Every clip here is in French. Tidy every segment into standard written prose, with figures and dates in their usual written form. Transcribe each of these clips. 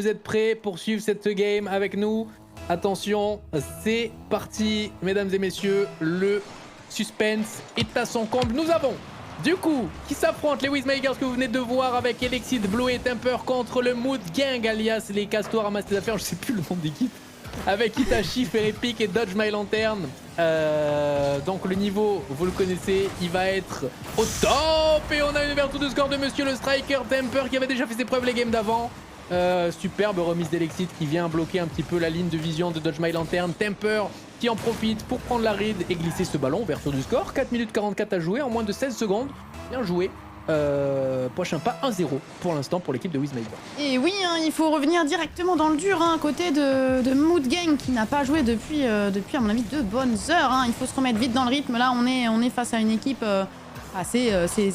Vous êtes prêts pour suivre cette game avec nous? Attention, c'est parti, mesdames et messieurs, le suspense est à son comble. Nous avons, du coup, qui s'affrontent les Wizmakers que vous venez de voir avec Elexit, Blue et Temper contre le Mood Gang, alias les Castors ramassent des affaires, je sais plus le nom d'équipe, avec Itachi, Ferrepic et Dodge My Lantern. Donc le niveau, vous le connaissez, il va être au top. Et on a une ouverture de score de monsieur le Striker Temper qui avait déjà fait ses preuves les games d'avant. Superbe remise d'Elexit qui vient bloquer un petit peu la ligne de vision de Dodge My Lantern. Temper qui en profite pour prendre la ride et glisser ce ballon. Ouverture du score, 4 minutes 44 à jouer en moins de 16 secondes. Bien joué. Prochain pas 1-0 pour l'instant pour l'équipe de Wizmakers. Et oui, hein, il faut revenir directement dans le dur, hein, côté de Mood Gang qui n'a pas joué depuis à mon avis 2 bonnes heures. Hein. Il faut se remettre vite dans le rythme. Là, on est face à une équipe ça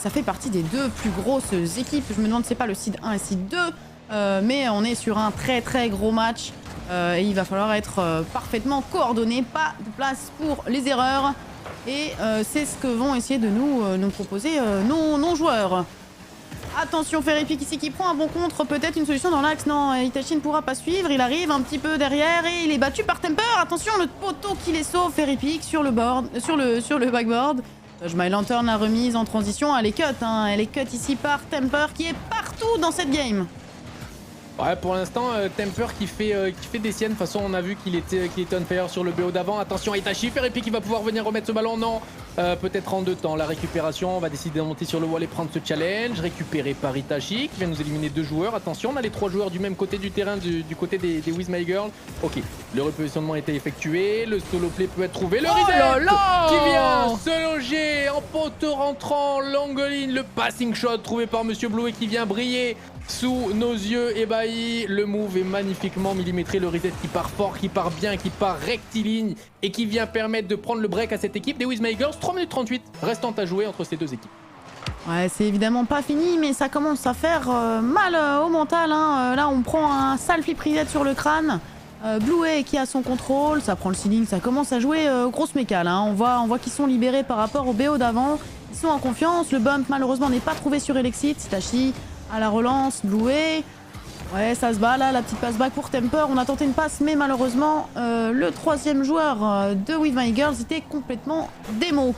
fait partie des 2 plus grosses équipes. Je me demande si c'est pas le seed 1 et seed 2. Mais on est sur un très très gros match et il va falloir être parfaitement coordonné, pas de place pour les erreurs et c'est ce que vont essayer de nous proposer nos joueurs. Attention, Ferrepic ici qui prend un bon contre, peut-être une solution dans l'axe. Non, Itachi ne pourra pas suivre, il arrive un petit peu derrière et il est battu par Temper. Attention, le poteau qui les sauve, Ferrepic sur le backboard. Dodge My Lantern la remise en transition, elle est cut, hein. Elle est cut ici par Temper qui est partout dans cette game. Ouais, pour l'instant, Temper qui fait des siennes. De toute façon, on a vu qu'il était on fire sur le BO d'avant. Attention à Itachi, Ferrepic qui va pouvoir venir remettre ce ballon. Non, peut-être en 2 temps. La récupération, on va décider de monter sur le wall et prendre ce challenge. Récupéré par Itachi qui vient nous éliminer 2 joueurs. Attention, on a les 3 joueurs du même côté du terrain, du côté des Wizmakers. Ok, le repositionnement a été effectué. Le solo play peut être trouvé. Le reset qui vient se loger en poteau rentrant. Longue ligne, le passing shot trouvé par Monsieur Blue et qui vient briller sous nos yeux ébahis. Le move est magnifiquement millimétré, le reset qui part fort, qui part bien, qui part rectiligne et qui vient permettre de prendre le break à cette équipe des Wizmakers. 3 minutes 38 restant à jouer entre ces 2 équipes. Ouais, c'est évidemment pas fini, mais ça commence à faire mal au mental. Hein. Là, on prend un sale flip reset sur le crâne. Blue qui a son contrôle, ça prend le ceiling, ça commence à jouer grosse mécale. Hein. On voit qu'ils sont libérés par rapport au BO d'avant. Ils sont en confiance. Le bump, malheureusement, n'est pas trouvé sur Elexit. Itachi à la relance, Blue. Ouais, ça se bat là, la petite passe back pour Temper. On a tenté une passe, mais malheureusement, le 3e joueur de Wizmakers était complètement démo.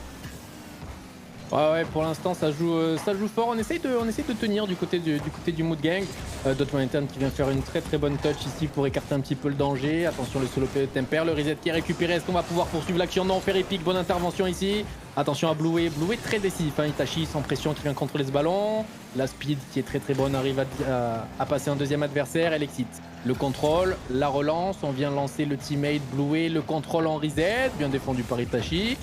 Ouais, pour l'instant ça joue fort. On essaye de tenir du côté du Mood Gang. Dodge My Lantern qui vient faire une très très bonne touch ici pour écarter un petit peu le danger. Attention, le solo play de Temper, le reset qui est récupéré. Est-ce qu'on va pouvoir poursuivre l'action? Non, Ferrepic, bonne intervention ici. Attention à Blue est très décisif, hein. Itachi sans pression qui vient contrôler ce ballon. La speed qui est très très bonne arrive à passer un 2e adversaire. Elle excite le contrôle, la relance. On vient lancer le teammate Blue, le contrôle en reset, bien défendu par Itachi.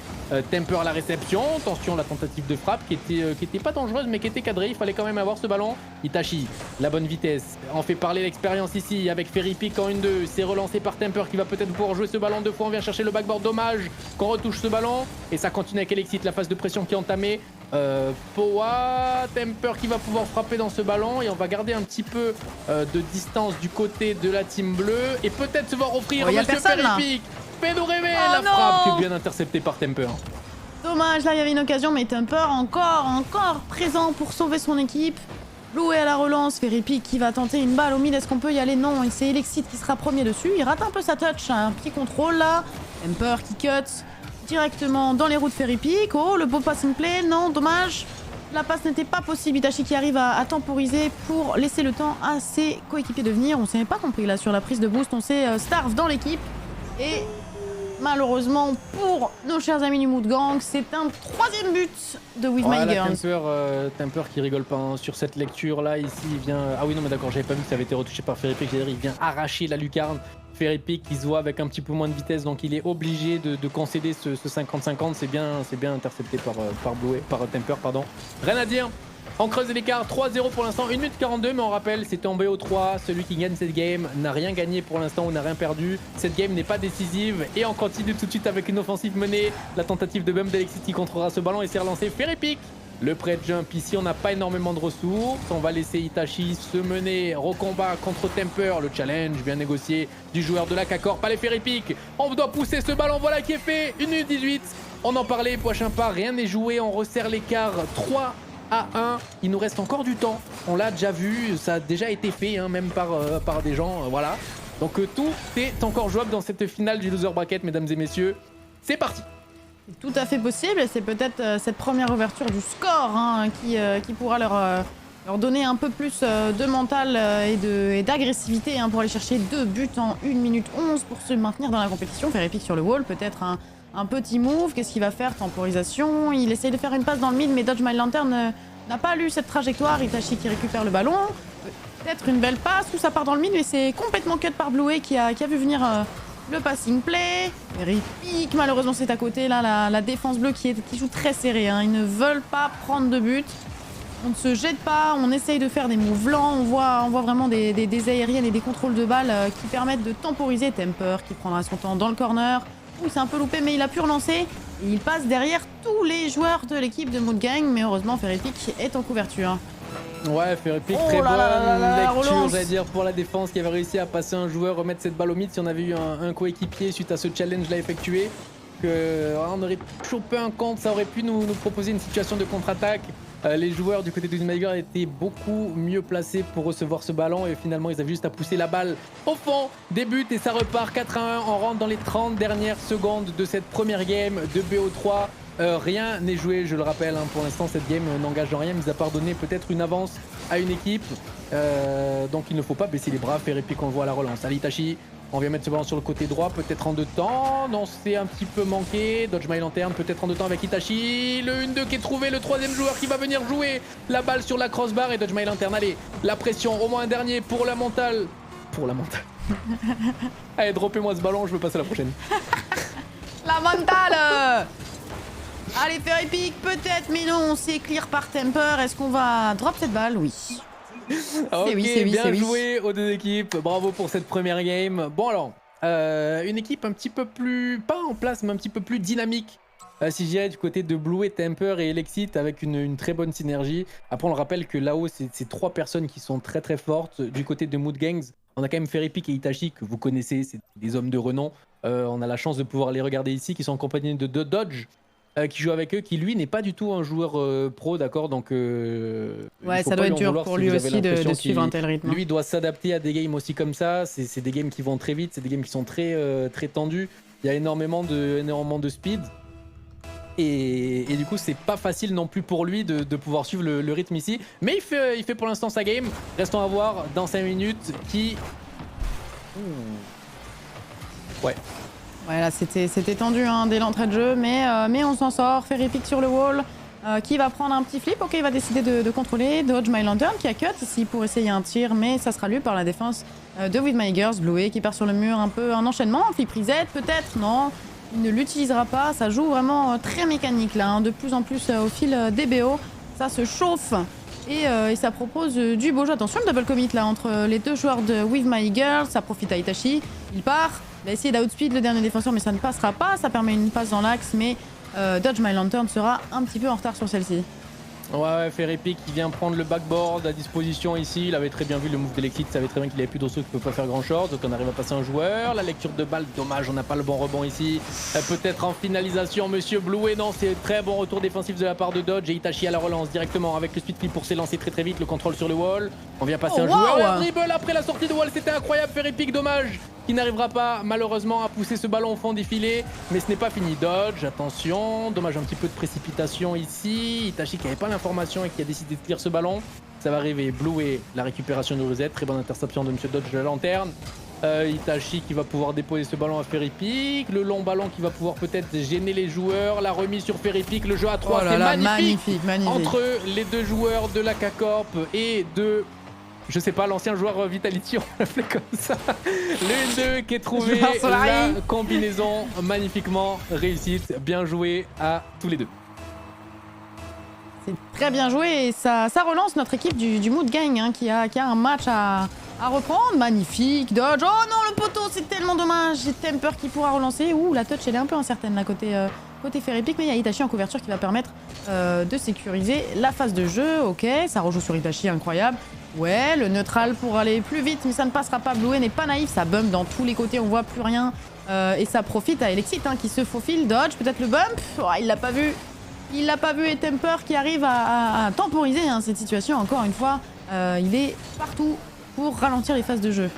Temper à la réception. Attention, la tentative de frappe qui était pas dangereuse mais qui était cadrée. Il fallait quand même avoir ce ballon. Itachi, la bonne vitesse. On fait parler l'expérience ici avec Ferrepic en 1-2. C'est relancé par Temper qui va peut-être pouvoir jouer ce ballon 2 fois. On vient chercher le backboard. Dommage qu'on retouche ce ballon. Et ça continue avec Elexit, la phase de pression qui est entamée. Powa, Temper qui va pouvoir frapper dans ce ballon et on va garder un petit peu de distance du côté de la team bleue et peut-être se voir offrir Monsieur Ferrepic. Fais-nous rêver la frappe qui est bien interceptée par Temper. Dommage, là il y avait une occasion mais Temper encore présent pour sauver son équipe. Blue à la relance, Ferrepic qui va tenter une balle au mid, est-ce qu'on peut y aller? Non, et c'est Elexit qui sera premier dessus, il rate un peu sa touch, un petit contrôle là. Temper qui cut directement dans les roues de Ferrepic. Oh, le beau passing play, non, dommage. La passe n'était pas possible. Itachi qui arrive à temporiser pour laisser le temps à ses coéquipiers de venir. On s'est pas compris là sur la prise de boost. On s'est starve dans l'équipe. Et malheureusement pour nos chers amis du Mood Gang, c'est un 3e but de Wizmakers. Temper qui rigole pas hein, sur cette lecture là. Ici, il vient. Ah oui, non, mais d'accord, j'avais pas vu que ça avait été retouché par Ferrepic. Il vient arracher la lucarne. Ferrepic qui se voit avec un petit peu moins de vitesse, donc il est obligé de concéder ce 50-50. C'est bien intercepté par Temper, pardon. Rien à dire. On creuse l'écart, 3-0 pour l'instant, 1 minute 42, mais on rappelle, c'était en BO3. Celui qui gagne cette game n'a rien gagné pour l'instant ou n'a rien perdu. Cette game n'est pas décisive et on continue tout de suite avec une offensive menée. La tentative de bump d'Elexit qui contrôlera ce ballon et c'est relancé. Ferrepic, le prêt de jump ici, on n'a pas énormément de ressources. On va laisser Itachi se mener au combat contre Temper. Le challenge bien négocié du joueur de la K-Corp. Allez Ferrepic, on doit pousser ce ballon, voilà qui est fait. 1 minute 18, on en parlait, prochain pas, rien n'est joué. On resserre l'écart, 3 à 1. Il nous reste encore du temps. On l'a déjà vu, ça a déjà été fait, hein, même par des gens. Voilà. Donc tout est encore jouable dans cette finale du loser bracket, mesdames et messieurs. C'est parti. C'est tout à fait possible et c'est peut-être cette première ouverture du score hein, qui pourra leur donner un peu plus de mental et d'agressivité hein, pour aller chercher 2 buts en 1 minute 11 pour se maintenir dans la compétition. Faire épique sur le wall, peut-être un petit move. Qu'est-ce qu'il va faire? Temporisation. Il essaye de faire une passe dans le mid, mais Dodge My Lantern n'a pas lu cette trajectoire. Itachi qui récupère le ballon. Peut-être une belle passe ou ça part dans le mid, mais c'est complètement cut par Bluey qui a vu venir le passing play. Epic, malheureusement c'est à côté. Là, la défense bleue qui joue très serré. Hein. Ils ne veulent pas prendre de but. On ne se jette pas, on essaye de faire des moves lents, on voit vraiment des aériennes et des contrôles de balles qui permettent de temporiser. Temper qui prendra son temps dans le corner. Ouh, c'est un peu loupé, mais il a pu relancer. Et il passe derrière tous les joueurs de l'équipe de Mood Gang, mais heureusement Ferrepic est en couverture. Ouais, Ferrepic, très bonne lecture, j'allais dire, pour la défense qui avait réussi à passer un joueur, remettre cette balle au mid. Si on avait eu un coéquipier suite à ce challenge-là effectué, on aurait chopé un compte, ça aurait pu nous proposer une situation de contre-attaque. Les joueurs du côté de Wiesmager étaient beaucoup mieux placés pour recevoir ce ballon et finalement ils avaient juste à pousser la balle au fond des buts et ça repart 4-1. On rentre dans les 30 dernières secondes de cette première game de BO3. Rien n'est joué, je le rappelle, hein, pour l'instant cette game n'engage en rien, mis à part donner peut-être une avance à une équipe. Donc il ne faut pas baisser les bras, faire épique, on le voit à la relance. Allez Itachi, on vient mettre ce ballon sur le côté droit, peut-être en 2 temps. Non, c'est un petit peu manqué. Dodge My Lantern, peut-être en 2 temps avec Itachi. Le 1-2 qui est trouvé, le 3e joueur qui va venir jouer la balle sur la crossbar et Dodge My Lantern. Allez, la pression, au moins un dernier pour la mentale. Pour la mentale. Allez, droppez-moi ce ballon, je veux passer à la prochaine. La mentale. Allez, faire épique, peut-être, mais non, c'est clear par Temper. Est-ce qu'on va drop cette balle? Oui. Ok, bien joué aux deux équipes. Bravo pour cette première game. Bon alors, une équipe un petit peu plus, pas en place, mais un petit peu plus dynamique. Si je dirais du côté de Blue, Temper et Elexit avec une très bonne synergie. Après on le rappelle que là-haut c'est 3 personnes qui sont très très fortes. Du côté de Mood Gangs, on a quand même Ferrepic et Itachi que vous connaissez, c'est des hommes de renom. On a la chance de pouvoir les regarder ici, qui sont accompagnés de Dodge. Qui joue avec eux, qui lui n'est pas du tout un joueur pro, d'accord, donc ouais, ça doit être dur pour lui aussi de suivre un tel rythme. Lui doit s'adapter à des games aussi comme ça, c'est des games qui vont très vite, c'est des games qui sont très tendus, il y a énormément de speed, et du coup c'est pas facile non plus pour lui de pouvoir suivre le rythme ici, mais il fait pour l'instant sa game, restons à voir dans 5 minutes qui... Ouais. Ouais, là c'était tendu hein, dès l'entrée de jeu, mais on s'en sort. Ferrepic sur le wall, qui va prendre un petit flip. Ok, il va décider de contrôler. Dodge My Lantern qui a cut ici pour essayer un tir, mais ça sera lu par la défense de Widmigers. Bluey qui part sur le mur, un peu un enchaînement. Flip reset peut-être, non. Il ne l'utilisera pas. Ça joue vraiment très mécanique là, hein, de plus en plus au fil des BO. Ça se chauffe. Et ça propose du beau jeu. Attention, le double commit là entre les 2 joueurs de With My Girl. Ça profite à Itachi. Il part. Il va essayer d'outspeed le dernier défenseur, mais ça ne passera pas. Ça permet une passe dans l'axe, mais Dodge My Lantern sera un petit peu en retard sur celle-ci. Ouais, Ferrepic qui vient prendre le backboard à disposition ici. Il avait très bien vu le move d'Elexit, il savait très bien qu'il avait plus d'osseaux, qu'il ne peut pas faire grand chose. Donc on arrive à passer un joueur. La lecture de balle, dommage, on n'a pas le bon rebond ici. Peut-être en finalisation, monsieur Bluey. Non, c'est très bon retour défensif de la part de Dodge. Et Itachi à la relance directement avec le speed flip pour s'élancer très vite. Le contrôle sur le wall. On vient passer un joueur. Un dribble après la sortie de wall, c'était incroyable. Ferrepic, dommage, qui n'arrivera pas malheureusement à pousser ce ballon au fond des filets. Mais ce n'est pas fini. Dodge, attention. Dommage, un petit peu de précipitation ici. Itachi qui n'avait pas l'information et qui a décidé de clear ce ballon. Ça va arriver. Bluey, la récupération de Rosette. Très bonne interception de monsieur Dodge de la lanterne. Itachi qui va pouvoir déposer ce ballon à Ferrepic. Le long ballon qui va pouvoir peut-être gêner les joueurs. La remise sur Ferrepic. Le jeu à 3, c'est magnifique. Entre les 2 joueurs de la K-Corp et de... Je sais pas, l'ancien joueur Vitality, on l'appelait comme ça. Le 1-2 qui est trouvé, la combinaison magnifiquement réussite. Bien joué à tous les 2. C'est très bien joué et ça relance notre équipe du Mood Gang hein, qui a un match à reprendre. Magnifique, Dodge. Oh non, le poteau, c'est tellement dommage. J'ai Temper qui pourra relancer. Ouh, la touch, elle est un peu incertaine là, côté Ferrepic, mais il y a Itachi en couverture qui va permettre de sécuriser la phase de jeu. Ok, ça rejoue sur Itachi, incroyable. Ouais, le neutral pour aller plus vite, mais ça ne passera pas. Bluey n'est pas naïf, ça bump dans tous les côtés, on voit plus rien. Et ça profite à Elexit hein, qui se faufile. Dodge, peut-être le bump. Oh, il l'a pas vu. Il l'a pas vu et Temper qui arrive à temporiser hein, cette situation encore une fois. Il est partout pour ralentir les phases de jeu.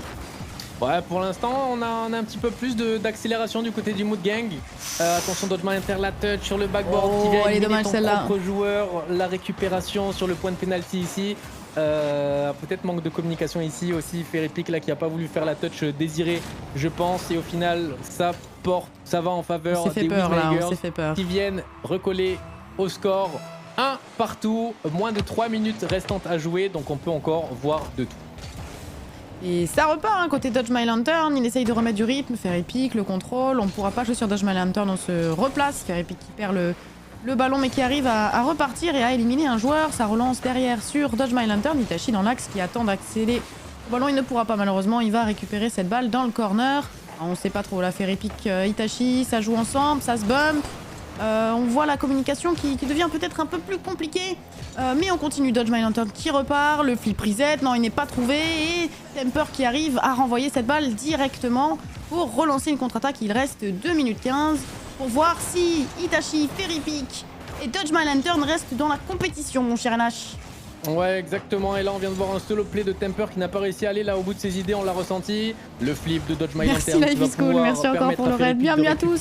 Ouais, pour l'instant, on a un petit peu plus d'accélération du côté du Mood Gang. Attention, Dodge Inter, la touch sur le backboard qui vient éliminer ton propre joueur. La récupération sur le point de penalty ici. Peut-être manque de communication ici aussi. Ferrypick là qui a pas voulu faire la touch désirée, je pense. Et au final, ça va en faveur des Wismagers qui viennent recoller au score. Un partout, moins de 3 minutes restantes à jouer, donc on peut encore voir de tout. Et ça repart, hein, côté Dodge My Lantern, il essaye de remettre du rythme, Ferrypick, le contrôle, on pourra pas jouer sur Dodge My Lantern, on se replace, Ferrypick qui perd le ballon mais qui arrive à repartir et à éliminer un joueur, ça relance derrière sur Dodge My Lantern, Itachi dans l'axe qui attend d'accélérer. Le ballon il ne pourra pas malheureusement, il va récupérer cette balle dans le corner. On sait pas trop, là Ferrypick, Itachi, ça joue ensemble, ça se bump. On voit la communication qui devient peut-être un peu plus compliquée. Mais on continue. Dodge My Lantern qui repart. Le flip reset. Non, il n'est pas trouvé. Et Temper qui arrive à renvoyer cette balle directement pour relancer une contre-attaque. Il reste 2 minutes 15 pour voir si Itachi, Ferrypick et Dodge My Lantern restent dans la compétition, mon cher NH. Ouais, exactement. Et là, on vient de voir un solo play de Temper qui n'a pas réussi à aller là au bout de ses idées. On l'a ressenti. Le flip de Dodge My Lantern. Merci Life is Cool. Merci encore pour le raid. Bienvenue à tous.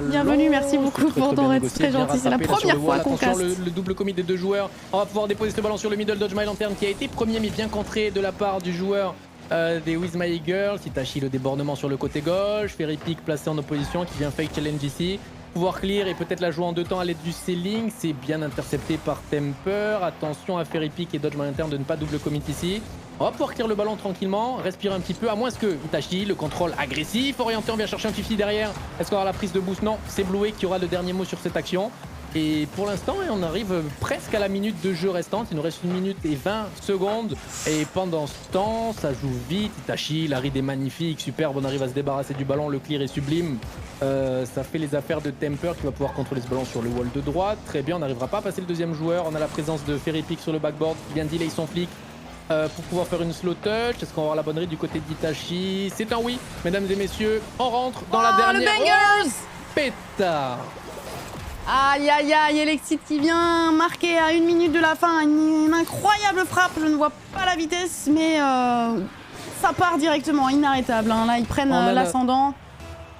Bienvenue. Merci beaucoup pour ton raid. C'est très gentil. C'est la première fois qu'on casse. Le double commit des deux joueurs. On va pouvoir déposer ce ballon sur le middle. Dodge My Lantern qui a été premier mais bien contré de la part du joueur des With My Girls. Itachi le débordement sur le côté gauche. Ferrypick placé en opposition qui vient fake challenge ici. Pouvoir clear et peut-être la jouer en 2 temps à l'aide du ceiling. C'est bien intercepté par Temper. Attention à Ferrypick et Dodge My Lantern de ne pas double commit ici. On va pouvoir clear le ballon tranquillement, respirer un petit peu, à moins que Itachi, le contrôle agressif, orienté, on vient chercher un 50 derrière. Est-ce qu'on aura la prise de boost? Non, c'est Bluey qui aura le dernier mot sur cette action. Et pour l'instant, on arrive presque à la minute de jeu restante. Il nous reste 1 minute et 20 secondes. Et pendant ce temps, ça joue vite. Itachi, la ride est magnifique, superbe. On arrive à se débarrasser du ballon. Le clear est sublime. Ça fait les affaires de Temper qui va pouvoir contrôler ce ballon sur le wall de droite. Très bien, on n'arrivera pas à passer le deuxième joueur. On a la présence de Ferrypick sur le backboard qui vient delay son flic pour pouvoir faire une slow touch. Est-ce qu'on va avoir la bonne ride du côté d'Itachi? C'est un oui, mesdames et messieurs. On rentre dans la dernière. Le bangers pétard. Aïe aïe aïe, Elexit qui vient marquer à 1 minute de la fin. Une incroyable frappe, je ne vois pas la vitesse, mais ça part directement, inarrêtable. Hein. Là, ils prennent l'ascendant.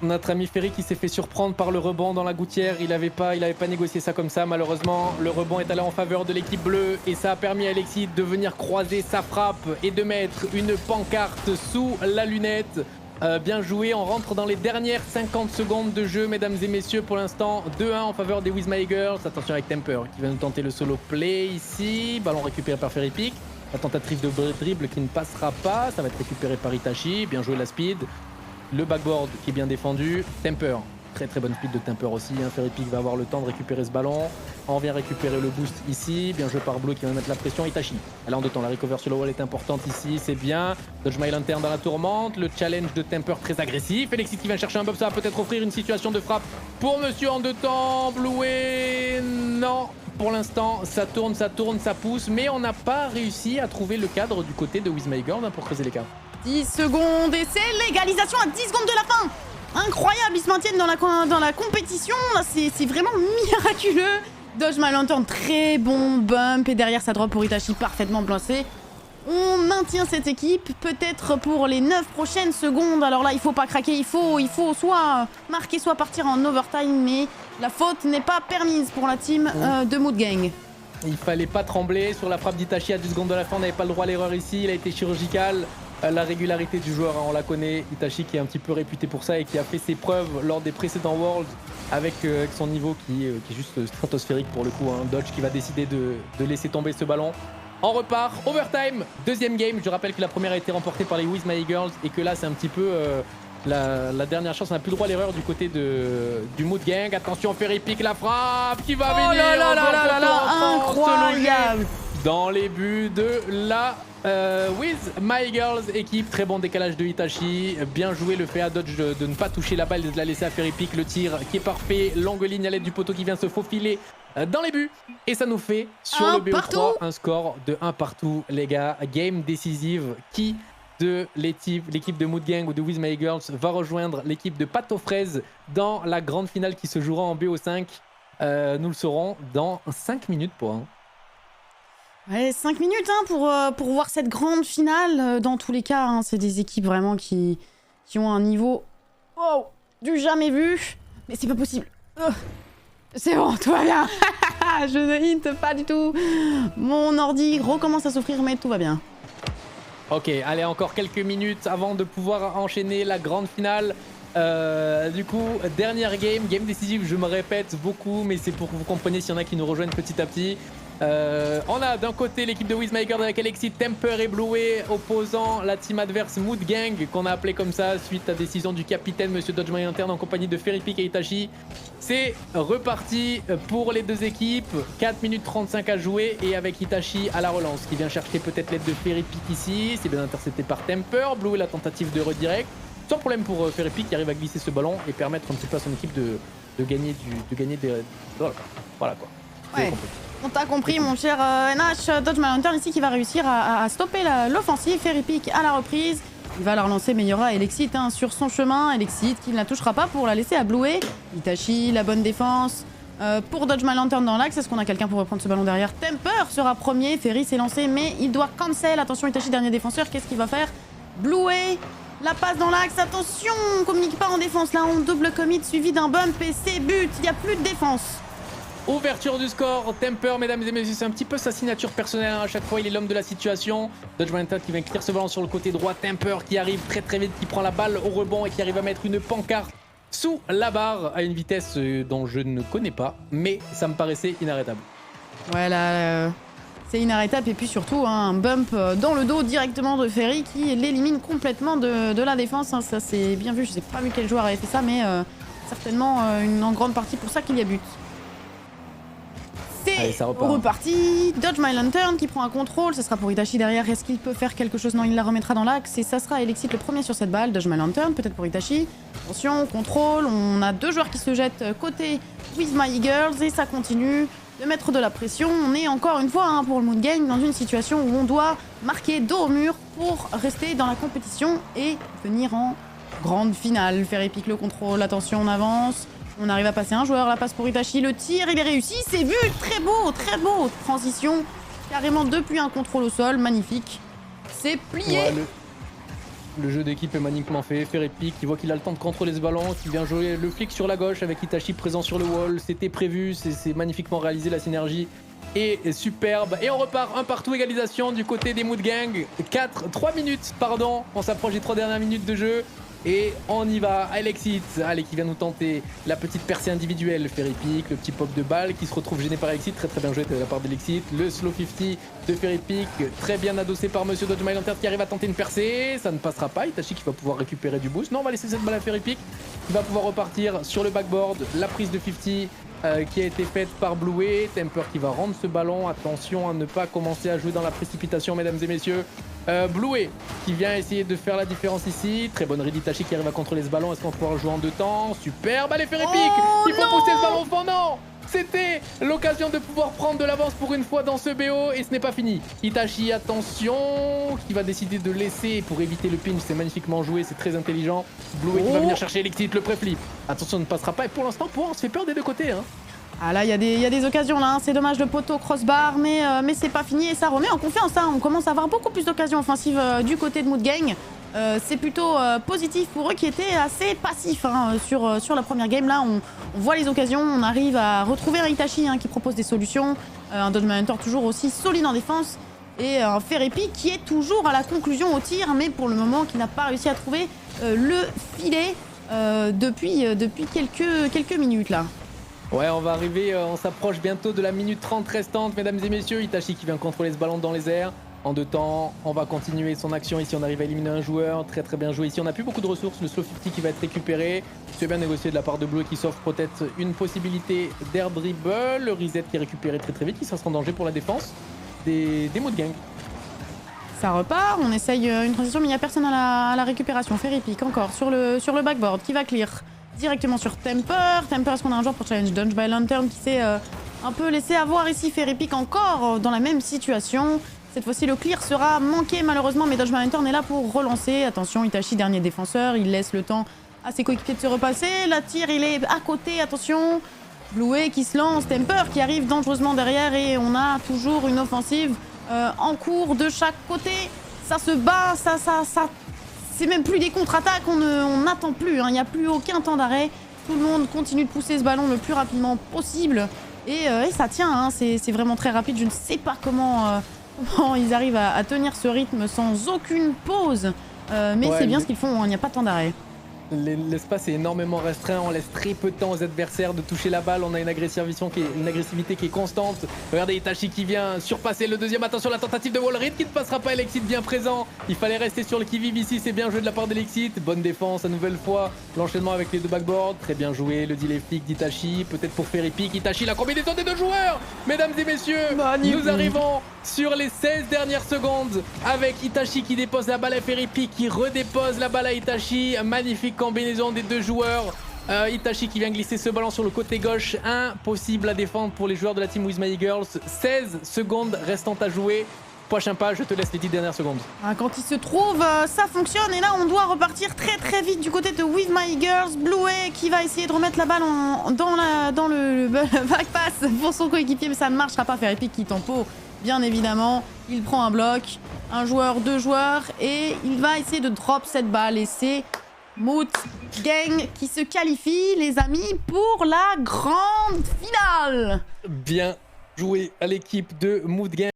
Notre ami Ferry qui s'est fait surprendre par le rebond dans la gouttière. Il avait pas négocié ça comme ça. Malheureusement, le rebond est allé en faveur de l'équipe bleue et ça a permis à Elexit de venir croiser sa frappe et de mettre une pancarte sous la lunette. Bien joué, on rentre dans les dernières 50 secondes de jeu, mesdames et messieurs. pour l'instant 2-1 en faveur des With My Girls. Attention avec Temper qui vient de tenter le solo play ici. Ballon récupéré par Ferrypick. La tentative de dribble qui ne passera pas. Ça va être récupéré par Itachi. Bien joué la speed. Le backboard qui est bien défendu. Temper. Très très bonne speed de Temper aussi. Hein. Ferrypick va avoir le temps de récupérer ce ballon. On vient récupérer le boost ici. Bien joué par Blue qui va mettre la pression. Itachi. Elle est en 2 temps. La recover sur le wall est importante ici. C'est bien. Dodge My Lantern dans la tourmente. Le challenge de Temper très agressif. Elexit qui vient chercher un bump. Ça va peut-être offrir une situation de frappe pour monsieur en 2 temps. Bluey. Non. Pour l'instant, ça tourne, ça pousse. Mais on n'a pas réussi à trouver le cadre du côté de With My Girl pour creuser l'écart. 10 secondes et c'est l'égalisation à 10 secondes de la fin. Incroyable, ils se maintiennent dans la compétition. Là, c'est vraiment miraculeux. Dodge My Lantern, très bon bump. Et derrière, ça drop pour Itachi, parfaitement placé. On maintient cette équipe, peut-être pour les 9 prochaines secondes. Alors là, il faut pas craquer, il faut soit marquer, soit partir en overtime. Mais la faute n'est pas permise pour la team de Mood Gang. Il fallait pas trembler sur la frappe d'Itachi à 10 secondes de la fin. On n'avait pas le droit à l'erreur ici. Il a été chirurgical. La régularité du joueur, hein, on la connaît. Itachi qui est un petit peu réputé pour ça et qui a fait ses preuves lors des précédents Worlds avec son niveau qui est juste stratosphérique pour le coup. Hein. Dodge qui va décider de laisser tomber ce ballon. On repart, overtime, deuxième game. Je rappelle que la première a été remportée par les With My Girls et que là c'est un petit peu la dernière chance. On n'a plus le droit à l'erreur du côté du Mood Gang. Attention, Ferrypick, la frappe qui va venir. Incroyable. Dans les buts de la With My Girls équipe. Très bon décalage de Itachi. Bien joué le fait à Dodge de ne pas toucher la balle, de la laisser à Ferrypick. Le tir qui est parfait. Longue ligne à l'aide du poteau qui vient se faufiler dans les buts. Et ça nous fait sur le BO3 un score de 1 partout, les gars. Game décisive. Qui de l'équipe de Mood Gang ou de With My Girls va rejoindre l'équipe de Pâte aux fraises dans la grande finale qui se jouera en BO5? Nous le saurons dans 5 minutes pour un. Ouais, 5 minutes pour voir cette grande finale. Dans tous les cas, hein, c'est des équipes vraiment qui ont un niveau du jamais vu. Mais c'est pas possible. C'est bon, tout va bien. Je ne hinte pas du tout. Mon ordi recommence à souffrir, mais tout va bien. Ok, allez, encore quelques minutes avant de pouvoir enchaîner la grande finale. Du coup, dernière game décisive, je me répète beaucoup, mais c'est pour que vous compreniez s'il y en a qui nous rejoignent petit à petit. On a d'un côté l'équipe de WizMaker avec Alexis, Temper et Bluey opposant la team adverse Mood Gang, qu'on a appelé comme ça suite à décision du capitaine Monsieur Dodgeman Interne en compagnie de Ferrypick et Itachi. C'est reparti pour les deux équipes, 4 minutes 35 à jouer et avec Itachi à la relance qui vient chercher peut-être l'aide de Ferrypick ici. C'est bien intercepté par Temper, Bluey la tentative de redirect. Sans problème pour Ferrypick qui arrive à glisser ce ballon et permettre un petit peu à son équipe de gagner des... Voilà quoi. Ouais. On t'a compris, mon cher NH. Dodgeman Lantern ici qui va réussir à stopper l'offensive. Ferrypick à la reprise. Il va la relancer, mais il y aura Elexit sur son chemin. Elexit qui ne la touchera pas pour la laisser à Bluey. Itachi, la bonne défense. Pour Dodgeman Lantern dans l'axe, est-ce qu'on a quelqu'un pour reprendre ce ballon derrière? Temper sera premier. Ferry s'est lancé, mais il doit cancel. Attention, Itachi, dernier défenseur. Qu'est-ce qu'il va faire? Bluey. La passe dans l'axe, attention, on communique pas en défense là, on double commit suivi d'un bump et c'est but, il n'y a plus de défense. Ouverture du score, Temper, mesdames et messieurs, c'est un petit peu sa signature personnelle, à chaque fois il est l'homme de la situation. Dodgeman qui vient clear ce ballon sur le côté droit, Temper qui arrive très vite, qui prend la balle au rebond et qui arrive à mettre une pancarte sous la barre à une vitesse dont je ne connais pas, mais ça me paraissait inarrêtable. Ouais là... C'est inarrêtable et puis surtout un bump dans le dos directement de Ferry qui l'élimine complètement de la défense. Ça c'est bien vu, je sais pas vu quel joueur avait fait ça mais certainement en grande partie pour ça qu'il y a but. C'est reparti. Dodgeman Lantern qui prend un contrôle, ce sera pour Itachi derrière. Est-ce qu'il peut faire quelque chose? Non, il la remettra dans l'axe et ça sera Elexit le premier sur cette balle. Dodgeman Lantern peut-être pour Itachi. Attention, contrôle, on a deux joueurs qui se jettent côté With My Eagles et ça continue de mettre de la pression. On est encore une fois pour le Mood Gang dans une situation où on doit marquer dos au mur pour rester dans la compétition et venir en grande finale. Ferrypick le contrôle, attention on avance. On arrive à passer un joueur, la passe pour Itachi, le tir il est réussi, c'est vu, très beau, transition, carrément depuis un contrôle au sol, magnifique. C'est plié. Ouais, le jeu d'équipe est magnifiquement fait. Ferrypick qui voit qu'il a le temps de contrôler ce ballon, qui vient jouer le flic sur la gauche avec Itachi présent sur le wall. C'était prévu, c'est magnifiquement réalisé, la synergie est superbe. Et on repart un partout, égalisation du côté des Mood Gang. 3 minutes, pardon. On s'approche des 3 dernières minutes de jeu. Et on y va, Alexit, allez, qui vient nous tenter la petite percée individuelle, Ferrypick, le petit pop de balle qui se retrouve gêné par Alexit, très bien joué de la part d'Alexit, le slow 50 de Ferrypick, très bien adossé par Monsieur Dodgeman Lantern qui arrive à tenter une percée, ça ne passera pas, Itachi qui va pouvoir récupérer du boost, non on va laisser cette balle à Ferrypick, qui va pouvoir repartir sur le backboard, la prise de 50 qui a été faite par Bluey, Temper qui va rendre ce ballon, attention à ne pas commencer à jouer dans la précipitation mesdames et messieurs. Bluey qui vient essayer de faire la différence ici, très bonne read Itachi qui arrive à contrôler ce ballon, est-ce qu'on va pouvoir jouer en 2 temps? Superbe, allez Ferrypick, il faut pousser ce ballon au fond, non! C'était l'occasion de pouvoir prendre de l'avance pour une fois dans ce BO et ce n'est pas fini. Itachi, attention, qui va décider de laisser pour éviter le pinch, c'est magnifiquement joué, c'est très intelligent. Bluey qui va venir chercher Elexit, le pré-flip. Attention, on ne passera pas et pour l'instant, on se fait peur des deux côtés. Ah là, il y a des occasions là, c'est dommage le poteau crossbar, mais c'est pas fini et ça remet en confiance. On commence à avoir beaucoup plus d'occasions offensives du côté de Mood Gang. C'est plutôt positif pour eux qui étaient assez passifs sur la première game. Là, on voit les occasions, on arrive à retrouver un Itachi qui propose des solutions, un Dodgeman Hunter toujours aussi solide en défense et un Ferrypick qui est toujours à la conclusion au tir, mais pour le moment qui n'a pas réussi à trouver le filet depuis quelques minutes là. Ouais, on va arriver, on s'approche bientôt de la minute 30 restante, mesdames et messieurs. Itachi qui vient contrôler ce ballon dans les airs. En 2 temps, on va continuer son action ici, on arrive à éliminer un joueur, très bien joué ici. On n'a plus beaucoup de ressources, le slow 50 qui va être récupéré. C'est bien négocié de la part de Bleu qui s'offre peut-être une possibilité d'air dribble. Le reset qui est récupéré très vite, qui sera en danger pour la défense des Mood Gang. Ça repart, on essaye une transition mais il n'y a personne à la récupération. Ferrypick encore sur le backboard qui va clear directement sur Temper. Temper, est-ce qu'on a un joueur pour challenge Dodgeman Lantern qui s'est un peu laissé avoir ici? Ferrypick encore dans la même situation. Cette fois-ci, le clear sera manqué malheureusement, mais Dodgeman Lantern est là pour relancer. Attention, Itachi, dernier défenseur, il laisse le temps à ses coéquipiers de se repasser. La tire, il est à côté, attention. Bluey qui se lance, Temper qui arrive dangereusement derrière et on a toujours une offensive en cours de chaque côté. Ça se bat, ça c'est même plus des contre-attaques, on n'attend plus, hein. Il n'y a plus aucun temps d'arrêt. Tout le monde continue de pousser ce ballon le plus rapidement possible et ça tient, hein. C'est vraiment très rapide. Je ne sais pas comment ils arrivent à tenir ce rythme sans aucune pause, mais Ouais, c'est bien ce qu'ils font, hein. Il n'y a pas de temps d'arrêt. L'espace est énormément restreint, on laisse très peu de temps aux adversaires de toucher la balle, on a une agressivité qui est constante. Regardez Itachi qui vient surpasser le deuxième, attention la tentative de Wallrit qui ne passera pas, Elexit bien présent. Il fallait rester sur le qui-vive ici, c'est bien joué de la part d'Elexit, bonne défense à nouvelle fois, l'enchaînement avec les deux backboards, très bien joué, le delay flick d'Itachi, peut-être pour faire épique, Itachi la combinaison des deux joueurs. Mesdames et messieurs, magnifique. Nous arrivons sur les 16 dernières secondes avec Itachi qui dépose la balle à Feripi, qui redépose la balle à Itachi, magnifique combinaison des deux joueurs. Itachi qui vient glisser ce ballon sur le côté gauche, impossible à défendre pour les joueurs de la team With My Girls. 16 secondes restantes à jouer. Prochain pas, je te laisse les 10 dernières secondes. Quand il se trouve, ça fonctionne et là on doit repartir très vite du côté de With My Girls. Bluey qui va essayer de remettre la balle dans le back pass pour son coéquipier, mais ça ne marchera pas. Faire épique qui tempo, bien évidemment. Il prend un bloc, un joueur, deux joueurs et il va essayer de drop cette balle et c'est Mood Gang qui se qualifie, les amis, pour la grande finale. Bien joué à l'équipe de Mood Gang.